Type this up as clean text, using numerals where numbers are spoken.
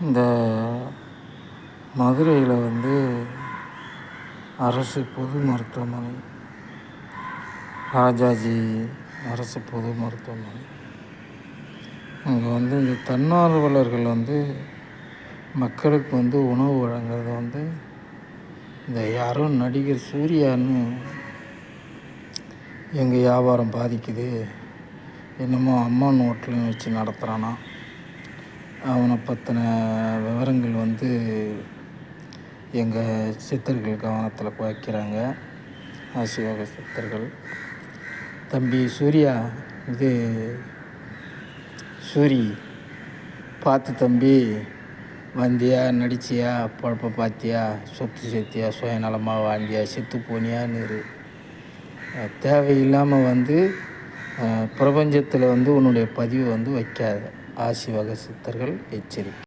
இந்த மதுரையில் அரசு பொது மருத்துவமனை, ராஜாஜி அரசு பொது மருத்துவமனை, அங்கே இந்த தன்னார்வலர்கள் மக்களுக்கு உணவு வழங்குறது இந்த யாரோ நடிகர் சூர்யான்னு எங்கள் வியாபாரம் பாதிக்குது, என்னமோ அம்மா நோட்லையும் வச்சு நடத்துகிறானா, அவனை பற்றின விவரங்கள் எங்கள் சித்தர்கள் கவனத்தில் வைக்கிறாங்க. ஆசியோக சித்தர்கள். தம்பி சூர்யா, சூரி பார்த்து தம்பி, வந்தியா, நடிச்சியா, பொழப்ப பார்த்தியா, சொத்து சேர்த்தியா, சுயநலமாக வாழ்ந்தியா, செத்து போனியான்னு தேவையில்லாமல் பிரபஞ்சத்தில் உன்னுடைய பதிவை வைக்காத. ஆசிவக சித்தர்கள் எச்சரிக்கை.